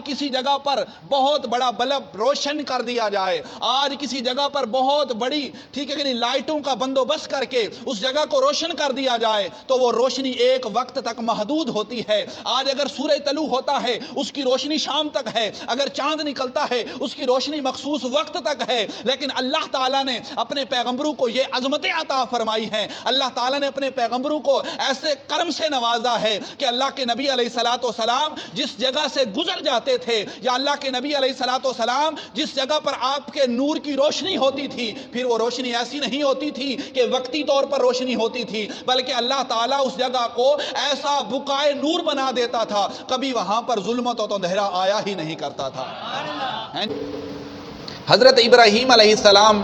کسی جگہ پر بہت بڑا بلب روشن کر دیا جائے، آج کسی جگہ پر بہت بڑی ٹھیک ہے کہ نہیں لائٹوں کا بندوبست کر کے اس جگہ کو روشن کر دیا جائے تو وہ روشنی ایک وقت تک محدود ہوتی ہے۔ آج اگر سورج طلوع ہوتا ہے اس کی روشنی شام تک ہے، اگر چاند نکلتا ہے اس کی روشنی مخصوص وقت تک ہے، لیکن اللہ تعالیٰ نے اپنے پیغمبروں کو یہ عظمتیں عطا فرمائی ہیں، اللہ تعالیٰ نے اپنے پیغمبروں کو ایسے کرم سے نوازا ہے کہ اللہ کے نبی علیہ السلام جس جگہ سے گزر جاتے تھے، یا اللہ کے نبی علیہ السلام جس جگہ پر آپ کے نور کی روشنی ہوتی تھی، پھر وہ روشنی ایسی نہیں ہوتی تھی کہ وقتی طور پر روشنی ہوتی تھی، بلکہ اللہ تعالیٰ اس جگہ کو ایسا بقائے نور بنا دیتا تھا، کبھی وہاں پر ظلمت و اندھیرا آیا ہی نہیں کرتا تھا۔ حضرت ابراہیم علیہ السلام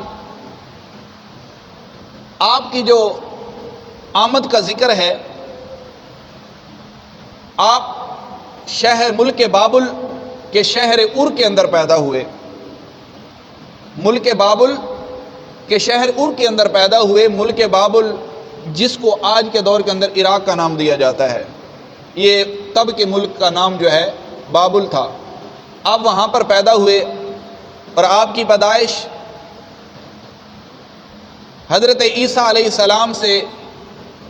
آپ کی جو آمد کا ذکر ہے، آپ شہر ملک بابل کے شہر ار کے اندر پیدا ہوئے، ملک بابل کے شہر ار کے اندر پیدا ہوئے۔ ملک بابل جس کو آج کے دور کے اندر عراق کا نام دیا جاتا ہے، یہ تب کے ملک کا نام جو ہے بابل تھا۔ آپ وہاں پر پیدا ہوئے اور آپ کی پیدائش حضرت عیسیٰ علیہ السلام سے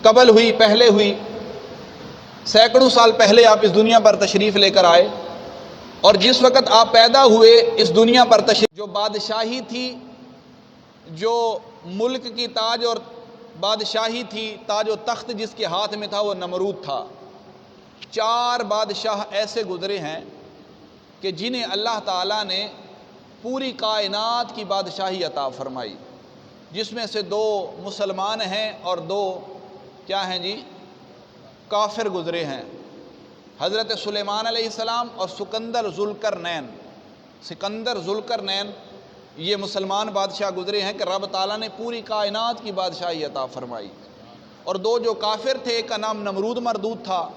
قبل ہوئی، پہلے ہوئی، سینکڑوں سال پہلے آپ اس دنیا پر تشریف لے کر آئے، اور جس وقت آپ پیدا ہوئے اس دنیا پر تشریف، جو بادشاہی تھی، جو ملک کی تاج اور بادشاہی تھی، تاج و تخت جس کے ہاتھ میں تھا وہ نمرود تھا۔ 4 بادشاہ ایسے گزرے ہیں کہ جنہیں اللہ تعالیٰ نے پوری کائنات کی بادشاہی عطا فرمائی، جس میں سے 2 مسلمان ہیں اور 2 کیا ہیں جی، کافر گزرے ہیں، حضرت سلیمان علیہ السلام اور سکندر ذوالقرنین۔ سکندر ذوالقرنین یہ مسلمان بادشاہ گزرے ہیں کہ رب تعالیٰ نے پوری کائنات کی بادشاہی عطا فرمائی، اور 2 جو کافر تھے، ایک کا نام نمرود مردود تھا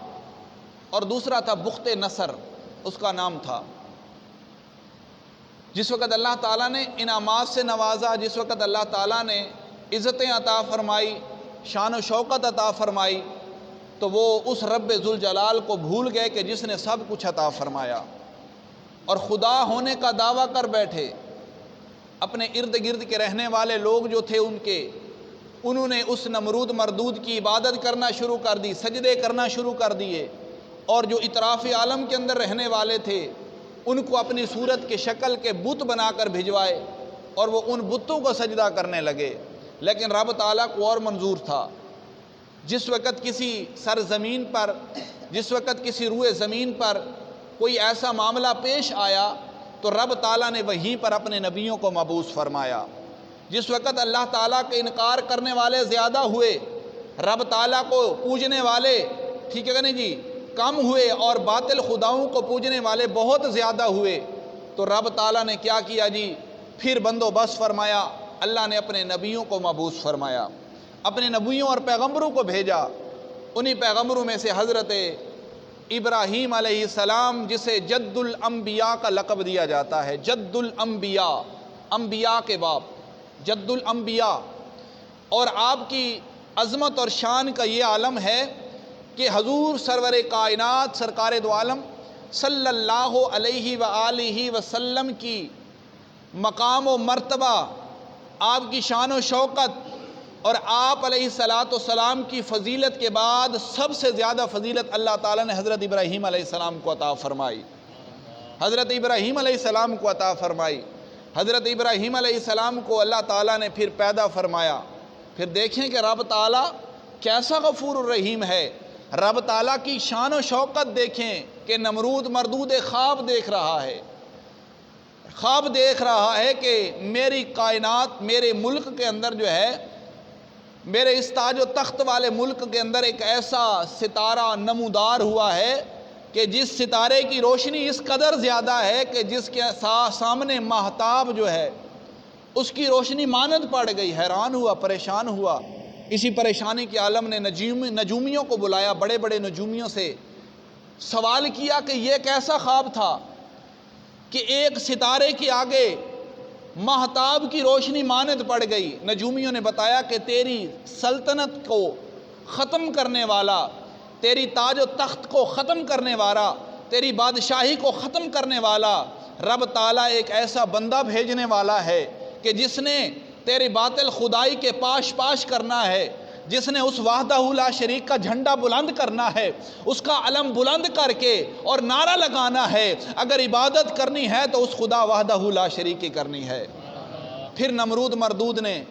اور دوسرا تھا بخت نصر اس کا نام تھا۔ جس وقت اللہ تعالیٰ نے انعامات سے نوازا، جس وقت اللہ تعالیٰ نے عزتیں عطا فرمائی، شان و شوکت عطا فرمائی، تو وہ اس رب ذوالجلال کو بھول گئے کہ جس نے سب کچھ عطا فرمایا، اور خدا ہونے کا دعویٰ کر بیٹھے۔ اپنے ارد گرد کے رہنے والے لوگ جو تھے انہوں نے اس نمرود مردود کی عبادت کرنا شروع کر دی، سجدے کرنا شروع کر دیے، اور جو اطراف عالم کے اندر رہنے والے تھے ان کو اپنی صورت کے شکل کے بت بنا کر بھجوائے، اور وہ ان بتوں کو سجدہ کرنے لگے۔ لیکن رب تعالیٰ کو اور منظور تھا، جس وقت کسی سرزمین پر، جس وقت کسی روئے زمین پر کوئی ایسا معاملہ پیش آیا تو رب تعالیٰ نے وہیں پر اپنے نبیوں کو مبعوث فرمایا۔ جس وقت اللہ تعالیٰ کے انکار کرنے والے زیادہ ہوئے، رب تعالیٰ کو پوجنے والے ٹھیک ہے کہ نہیں جی کم ہوئے، اور باطل خداؤں کو پوجنے والے بہت زیادہ ہوئے، تو رب تعالیٰ نے کیا کیا جی، پھر بندوبست فرمایا، اللہ نے اپنے نبیوں کو مبعوث فرمایا، اپنے نبیوں اور پیغمبروں کو بھیجا۔ انہی پیغمبروں میں سے حضرت ابراہیم علیہ السلام، جسے جد الانبیاء کا لقب دیا جاتا ہے، جد الانبیاء، انبیاء کے باپ، جد الانبیاء، اور آپ کی عظمت اور شان کا یہ عالم ہے کہ حضور سرور کائنات سرکار دو عالم صلی اللہ علیہ وآلہ وسلم کی مقام و مرتبہ، آپ کی شان و شوکت اور آپ علیہ السلام کی فضیلت کے بعد سب سے زیادہ فضیلت اللہ تعالیٰ نے حضرت ابراہیم علیہ السلام کو عطا فرمائی، حضرت ابراہیم علیہ السلام کو عطا فرمائی۔ حضرت ابراہیم علیہ السلام کو اللہ تعالیٰ نے پھر پیدا فرمایا۔ پھر دیکھیں کہ رب تعالیٰ کیسا غفور الرحیم ہے، رب تعالیٰ کی شان و شوکت دیکھیں کہ نمرود مردود خواب دیکھ رہا ہے، خواب دیکھ رہا ہے کہ میری کائنات، میرے ملک کے اندر جو ہے، میرے اس تاج و تخت والے ملک کے اندر ایک ایسا ستارہ نمودار ہوا ہے کہ جس ستارے کی روشنی اس قدر زیادہ ہے کہ جس کے سامنے ماہتاب جو ہے اس کی روشنی مانند پڑ گئی۔ حیران ہوا، پریشان ہوا۔ اسی پریشانی کے عالم نے نجومیوں کو بلایا، بڑے بڑے نجومیوں سے سوال کیا کہ یہ کیسا خواب تھا کہ ایک ستارے کے آگے ماہتاب کی روشنی مانند پڑ گئی۔ نجومیوں نے بتایا کہ تیری سلطنت کو ختم کرنے والا، تیری تاج و تخت کو ختم کرنے والا تیری بادشاہی کو ختم کرنے والا رب تعالیٰ ایک ایسا بندہ بھیجنے والا ہے کہ جس نے تیری باطل خدائی کے پاش پاش کرنا ہے، جس نے اس وحدہ لا شریک کا جھنڈا بلند کرنا ہے، اس کا علم بلند کر کے اور نعرہ لگانا ہے، اگر عبادت کرنی ہے تو اس خدا وحدہ لا شریک کی کرنی ہے۔ پھر نمرود مردود نے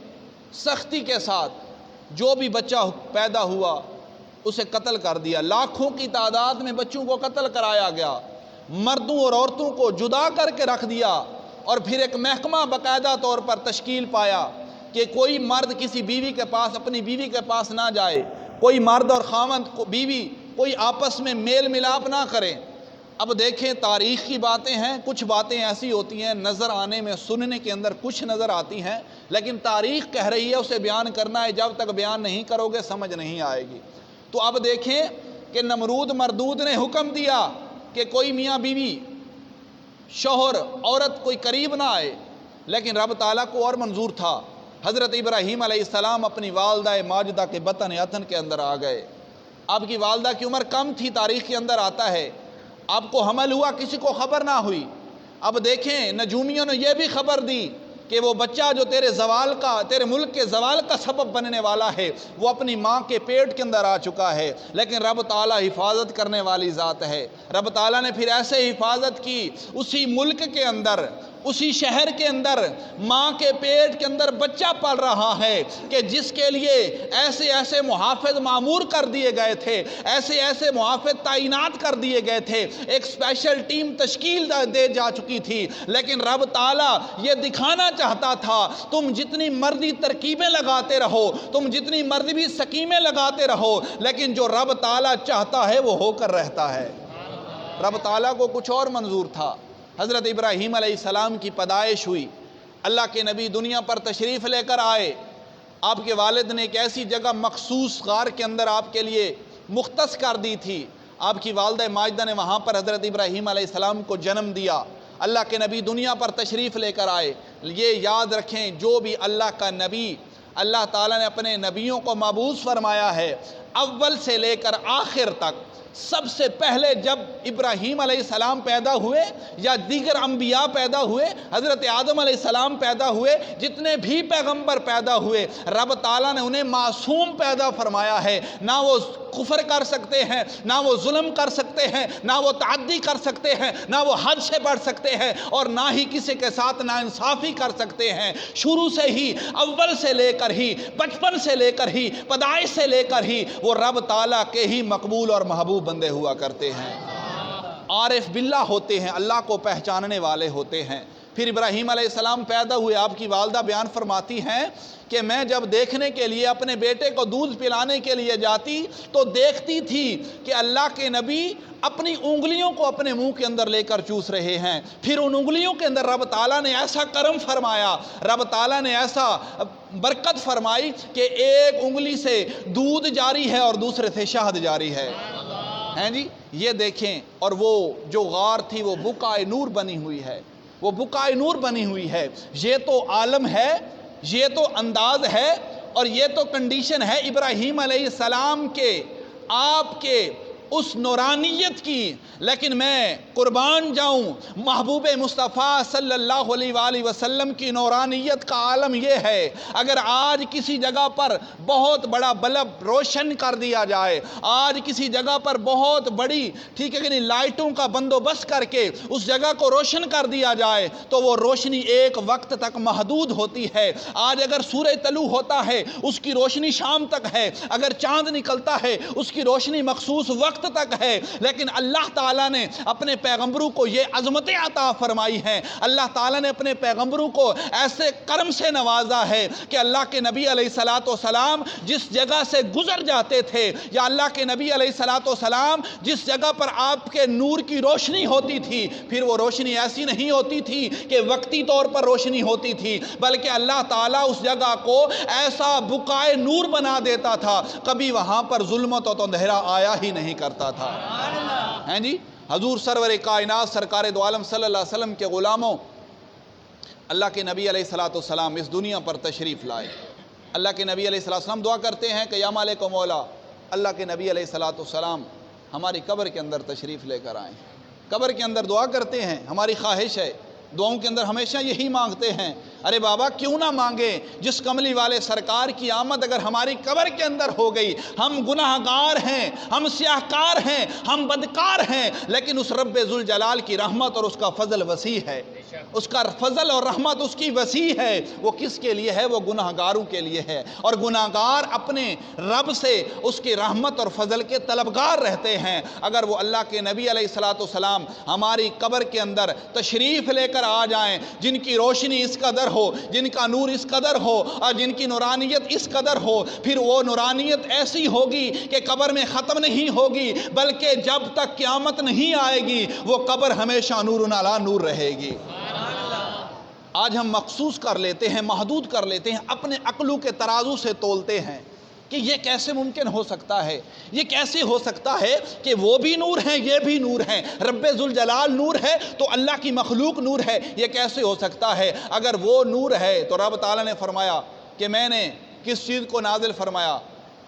سختی کے ساتھ جو بھی بچہ پیدا ہوا اسے قتل کر دیا، لاکھوں کی تعداد میں بچوں کو قتل کرایا گیا، مردوں اور عورتوں کو جدا کر کے رکھ دیا، اور پھر ایک محکمہ باقاعدہ طور پر تشکیل پایا کہ کوئی مرد کسی بیوی کے پاس، اپنی بیوی کے پاس نہ جائے، کوئی مرد اور خاوند بیوی کوئی آپس میں میل ملاپ نہ کریں۔ اب دیکھیں تاریخ کی باتیں ہیں، کچھ باتیں ایسی ہوتی ہیں نظر آنے میں، سننے کے اندر کچھ نظر آتی ہیں، لیکن تاریخ کہہ رہی ہے اسے بیان کرنا ہے، جب تک بیان نہیں کرو گے سمجھ نہیں آئے گی۔ تو اب دیکھیں کہ نمرود مردود نے حکم دیا کہ کوئی میاں بیوی، شوہر، عورت کوئی قریب نہ آئے، لیکن رب تعالیٰ کو اور منظور تھا۔ حضرت ابراہیم علیہ السلام اپنی والدہ ماجدہ کے بطن عطن کے اندر آ گئے۔ آپ کی والدہ کی عمر کم تھی، تاریخ کے اندر آتا ہے، آپ کو حمل ہوا کسی کو خبر نہ ہوئی۔ اب دیکھیں نجومیوں نے یہ بھی خبر دی کہ وہ بچہ جو تیرے ملک کے زوال کا سبب بننے والا ہے وہ اپنی ماں کے پیٹ کے اندر آ چکا ہے، لیکن رب تعالیٰ حفاظت کرنے والی ذات ہے۔ رب تعالیٰ نے پھر ایسے حفاظت کی، اسی ملک کے اندر، اسی شہر کے اندر ماں کے پیٹ کے اندر بچہ پل رہا ہے کہ جس کے لیے ایسے ایسے محافظ معمور کر دیے گئے تھے، ایسے ایسے محافظ تعینات کر دیے گئے تھے، ایک اسپیشل ٹیم تشکیل دے جا چکی تھی، لیکن رب تعالیٰ یہ دکھانا چاہتا تھا تم جتنی مرضی ترکیبیں لگاتے رہو، تم جتنی مرضی بھی سکیمیں لگاتے رہو، لیکن جو رب تعالیٰ چاہتا ہے وہ ہو کر رہتا ہے۔ رب تعالیٰ کو کچھ اور منظور تھا۔ حضرت ابراہیم علیہ السلام کی پیدائش ہوئی، اللہ کے نبی دنیا پر تشریف لے کر آئے، آپ کے والد نے ایک ایسی جگہ مخصوص غار کے اندر آپ کے لیے مختص کر دی تھی، آپ کی والدہ ماجدہ نے وہاں پر حضرت ابراہیم علیہ السلام کو جنم دیا۔ اللہ کے نبی دنیا پر تشریف لے کر آئے۔ یہ یاد رکھیں جو بھی اللہ کا نبی، اللہ تعالیٰ نے اپنے نبیوں کو مبعوث فرمایا ہے، اول سے لے کر آخر تک سب سے پہلے جب ابراہیم علیہ السلام پیدا ہوئے یا دیگر انبیاء پیدا ہوئے، حضرت آدم علیہ السلام پیدا ہوئے، جتنے بھی پیغمبر پیدا ہوئے، رب تعالیٰ نے انہیں معصوم پیدا فرمایا ہے، نہ وہ کفر کر سکتے ہیں، نہ وہ ظلم کر سکتے ہیں، نہ وہ تعدی کر سکتے ہیں، نہ وہ حد سے بڑھ سکتے ہیں، اور نہ ہی کسی کے ساتھ ناانصافی کر سکتے ہیں۔ شروع سے ہی، اول سے لے کر ہی، بچپن سے لے کر ہی، پیدائش سے لے کر ہی وہ رب تعالیٰ کے ہی مقبول اور محبوب بندے ہوا کرتے ہیں، عارف باللہ ہوتے ہیں، اللہ کو پہچاننے والے ہوتے ہیں۔ پھر ابراہیم علیہ السلام پیدا ہوئے، آپ کی والدہ بیان فرماتی ہیں کہ میں جب دیکھنے کے لیے اپنے بیٹے کو دودھ پلانے کے لیے جاتی تو دیکھتی تھی کہ اللہ کے نبی اپنی انگلیوں کو اپنے منہ کے اندر لے کر چوس رہے ہیں، پھر ان انگلیوں کے اندر رب تعالیٰ نے ایسا کرم فرمایا، رب تعالیٰ نے ایسا برکت فرمائی کہ ایک انگلی سے دودھ جاری ہے اور دوسرے سے شہد جاری ہے۔ ہیں جی یہ دیکھیں، اور وہ جو غار تھی وہ بقعۂ نور بنی ہوئی ہے، وہ بقعۂ نور بنی ہوئی ہے۔ یہ تو عالم ہے، یہ تو انداز ہے، اور یہ تو کنڈیشن ہے ابراہیم علیہ السلام کے، آپ کے اس نورانیت کی، لیکن میں قربان جاؤں محبوب مصطفیٰ صلی اللہ علیہ وآلہ وسلم کی نورانیت کا عالم یہ ہے، اگر آج کسی جگہ پر بہت بڑا بلب روشن کر دیا جائے، آج کسی جگہ پر بہت بڑی ٹھیک ہے کہ نہیں لائٹوں کا بندوبست کر کے اس جگہ کو روشن کر دیا جائے تو وہ روشنی ایک وقت تک محدود ہوتی ہے۔ آج اگر سورج طلوع ہوتا ہے اس کی روشنی شام تک ہے، اگر چاند نکلتا ہے اس کی روشنی مخصوص وقت تک ہے، لیکن اللہ تعالیٰ نے اپنے پیغمبروں کو یہ عظمتیں عطا فرمائی ہیں، اللہ تعالیٰ نے اپنے پیغمبروں کو ایسے کرم سے نوازا ہے کہ اللہ کے نبی علیہ السلام جس جگہ سے گزر جاتے تھے، یا اللہ کے نبی علیہ السلام جس جگہ پر آپ کے نور کی روشنی ہوتی تھی، پھر وہ روشنی ایسی نہیں ہوتی تھی کہ وقتی طور پر روشنی ہوتی تھی، بلکہ اللہ تعالیٰ اس جگہ کو ایسا بقائے نور بنا دیتا تھا، کبھی وہاں پر ظلمت و اندھیرا آیا ہی نہیں کرتا تھا۔ ہیں جی حضور سرور کائنات سرکار دو عالم صلی اللہ علیہ وسلم کے غلاموں، اللہ کے نبی علیہ السلام اس دنیا پر تشریف لائے۔ اللہ کے نبی علیہ السلام دعا کرتے ہیں کہ یا مالک و مولا، اللہ کے نبی علیہ السلام ہماری قبر کے اندر تشریف لے کر آئیں، قبر کے اندر دعا کرتے ہیں، ہماری خواہش ہے، دعاؤں کے اندر ہمیشہ یہی مانگتے ہیں، ارے بابا کیوں نہ مانگیں، جس کملی والے سرکار کی آمد اگر ہماری قبر کے اندر ہو گئی، ہم گناہ گار ہیں، ہم سیاہ کار ہیں، ہم بدکار ہیں، لیکن اس رب ذوالجلال کی رحمت اور اس کا فضل وسیع ہے، اس کا فضل اور رحمت اس کی وسیع ہے، وہ کس کے لیے ہے؟ وہ گناہ گاروں کے لیے ہے، اور گناہ گار اپنے رب سے اس کی رحمت اور فضل کے طلبگار رہتے ہیں۔ اگر وہ اللہ کے نبی علیہ السلام ہماری قبر کے اندر تشریف لے کر آ جائیں، جن کی روشنی اس قدر ہو، جن کا نور اس قدر ہو، اور جن کی نورانیت اس قدر ہو، پھر وہ نورانیت ایسی ہوگی کہ قبر میں ختم نہیں ہوگی، بلکہ جب تک قیامت نہیں آئے گی وہ قبر ہمیشہ نور علی نور رہے گی۔ آج ہم مخصوص کر لیتے ہیں، محدود کر لیتے ہیں، اپنے عقلوں کے ترازو سے تولتے ہیں کہ یہ کیسے ممکن ہو سکتا ہے، یہ کیسے ہو سکتا ہے کہ وہ بھی نور ہیں، یہ بھی نور ہیں، رب ذوالجلال نور ہے تو اللہ کی مخلوق نور ہے، یہ کیسے ہو سکتا ہے؟ اگر وہ نور ہے تو رب تعالیٰ نے فرمایا کہ میں نے کس چیز کو نازل فرمایا؟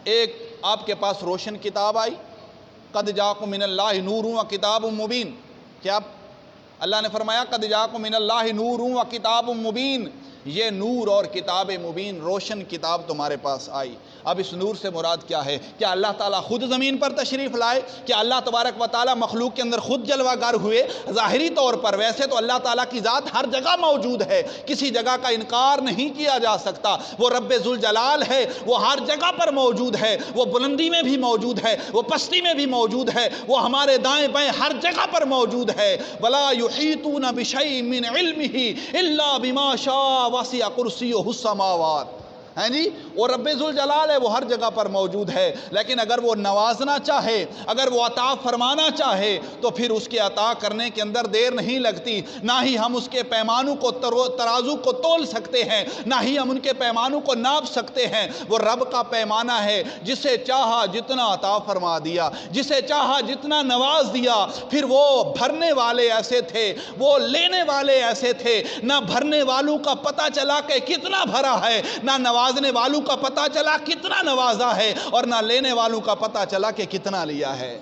ایک آپ کے پاس روشن کتاب آئی، قد جاءکم من اللہ نور و کتاب مبین، کیا اللہ نے فرمایا قد جاءکم من اللہ نور و کتاب مبین، یہ نور اور کتاب مبین، روشن کتاب تمہارے پاس آئی۔ اب اس نور سے مراد کیا ہے؟ کیا اللہ تعالیٰ خود زمین پر تشریف لائے؟ کیا اللہ تبارک و تعالیٰ مخلوق کے اندر خود جلوہ گر ہوئے؟ ظاہری طور پر ویسے تو اللہ تعالیٰ کی ذات ہر جگہ موجود ہے، کسی جگہ کا انکار نہیں کیا جا سکتا، وہ رب ذوالجلال ہے، وہ ہر جگہ پر موجود ہے، وہ بلندی میں بھی موجود ہے، وہ پستی میں بھی موجود ہے، وہ ہمارے دائیں بائیں ہر جگہ پر موجود ہے۔ وَلَا يُحِيطُونَ بِشَيْءٍ مِّنْ عِلْمِهِ إِلَّا بِمَا شَاءَ وَسِعَ كُرْسِيُّهُ السَّمَاوَاتِ، ہیں جی، وہ رب ذوالجلال ہے، وہ ہر جگہ پر موجود ہے، لیکن اگر وہ نوازنا چاہے، اگر وہ عطا فرمانا چاہے تو پھر اس کے عطا کرنے کے اندر دیر نہیں لگتی، نہ ہی ہم اس کے پیمانوں کو ترازو کو تول سکتے ہیں، نہ ہی ہم ان کے پیمانوں کو ناپ سکتے ہیں۔ وہ رب کا پیمانہ ہے، جسے چاہا جتنا عطا فرما دیا، جسے چاہا جتنا نواز دیا، پھر وہ بھرنے والے ایسے تھے، وہ لینے والے ایسے تھے، نہ بھرنے والوں کا پتہ چلا کہ کتنا بھرا ہے، نہ نوازنے والوں کا پتہ چلا کتنا نوازا ہے، اور نہ لینے والوں کا پتہ چلا کہ کتنا لیا ہے۔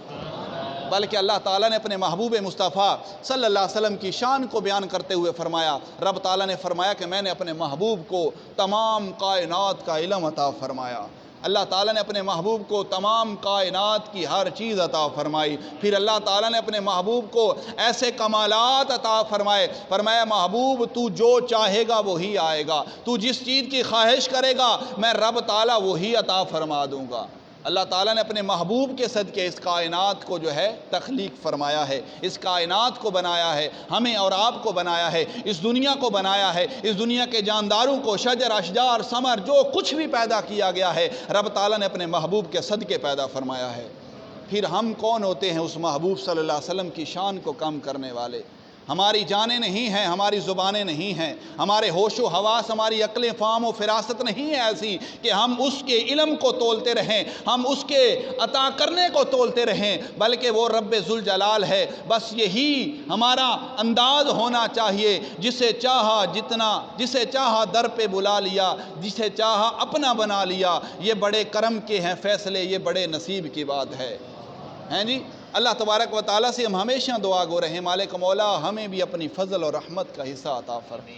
بلکہ اللہ تعالیٰ نے اپنے محبوب مصطفیٰ صلی اللہ علیہ وسلم کی شان کو بیان کرتے ہوئے فرمایا، رب تعالیٰ نے فرمایا کہ میں نے اپنے محبوب کو تمام کائنات کا علم عطا فرمایا۔ اللہ تعالیٰ نے اپنے محبوب کو تمام کائنات کی ہر چیز عطا فرمائی۔ پھر اللہ تعالیٰ نے اپنے محبوب کو ایسے کمالات عطا فرمائے، فرمایا محبوب تو جو چاہے گا وہی آئے گا، تو جس چیز کی خواہش کرے گا میں رب تعالیٰ وہی عطا فرما دوں گا۔ اللہ تعالیٰ نے اپنے محبوب کے صدقے اس کائنات کو جو ہے تخلیق فرمایا ہے، اس کائنات کو بنایا ہے، ہمیں اور آپ کو بنایا ہے، اس دنیا کو بنایا ہے، اس دنیا کے جانداروں کو، شجر اشجار ثمر جو کچھ بھی پیدا کیا گیا ہے رب تعالیٰ نے اپنے محبوب کے صدقے پیدا فرمایا ہے۔ پھر ہم کون ہوتے ہیں اس محبوب صلی اللہ علیہ وسلم کی شان کو کم کرنے والے؟ ہماری جانیں نہیں ہیں، ہماری زبانیں نہیں ہیں، ہمارے ہوش و حواس، ہماری عقلیں، فہم و فراست نہیں ہے ایسی کہ ہم اس کے علم کو تولتے رہیں، ہم اس کے عطا کرنے کو تولتے رہیں، بلکہ وہ رب ذوالجلال ہے۔ بس یہی ہمارا انداز ہونا چاہیے، جسے چاہا جتنا، جسے چاہا در پہ بلا لیا، جسے چاہا اپنا بنا لیا۔ یہ بڑے کرم کے ہیں فیصلے، یہ بڑے نصیب کی بات ہے، ہیں جی۔ اللہ تبارک و تعالیٰ سے ہم ہمیشہ دعا گو رہے، مالک مولا ہمیں بھی اپنی فضل اور رحمت کا حصہ عطا فرما،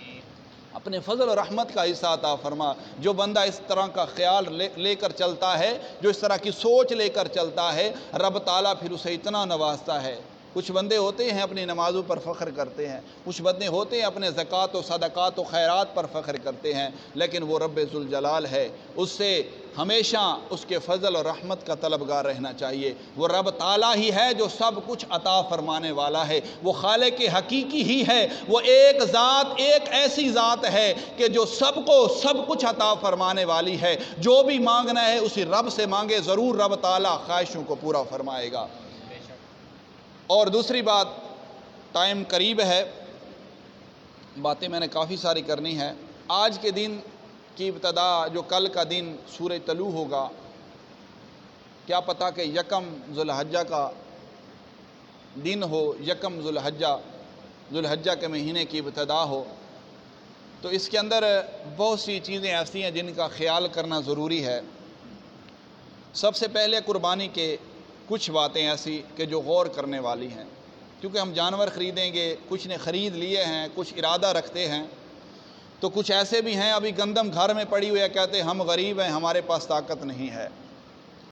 اپنے فضل اور رحمت کا حصہ عطا فرما۔ جو بندہ اس طرح کا خیال لے کر چلتا ہے، جو اس طرح کی سوچ لے کر چلتا ہے، رب تعالیٰ پھر اسے اتنا نوازتا ہے۔ کچھ بندے ہوتے ہیں اپنی نمازوں پر فخر کرتے ہیں، کچھ بندے ہوتے ہیں اپنے زکوٰۃ و صدقات و خیرات پر فخر کرتے ہیں، لیکن وہ رب ذوالجلال ہے، اس سے ہمیشہ اس کے فضل اور رحمت کا طلبگار رہنا چاہیے۔ وہ رب تعالیٰ ہی ہے جو سب کچھ عطا فرمانے والا ہے، وہ خالق حقیقی ہی ہے، وہ ایک ذات، ایک ایسی ذات ہے کہ جو سب کو سب کچھ عطا فرمانے والی ہے۔ جو بھی مانگنا ہے اسی رب سے مانگے، ضرور رب تعالیٰ خواہشوں کو پورا فرمائے گا۔ اور دوسری بات، ٹائم قریب ہے، باتیں میں نے کافی ساری کرنی ہے۔ آج کے دن کی ابتدا، جو کل کا دن سورہ طلوع ہوگا، کیا پتہ کہ یکم ذوالحجہ کا دن ہو، یکم ذوالحجہ کے مہینے کی ابتدا ہو، تو اس کے اندر بہت سی چیزیں ایسی ہیں جن کا خیال کرنا ضروری ہے۔ سب سے پہلے قربانی کے کچھ باتیں ایسی کہ جو غور کرنے والی ہیں۔ کیونکہ ہم جانور خریدیں گے، کچھ نے خرید لیے ہیں، کچھ ارادہ رکھتے ہیں، تو کچھ ایسے بھی ہیں ابھی گندم گھر میں پڑی ہوئی ہے، کہتے ہیں ہم غریب ہیں، ہمارے پاس طاقت نہیں ہے۔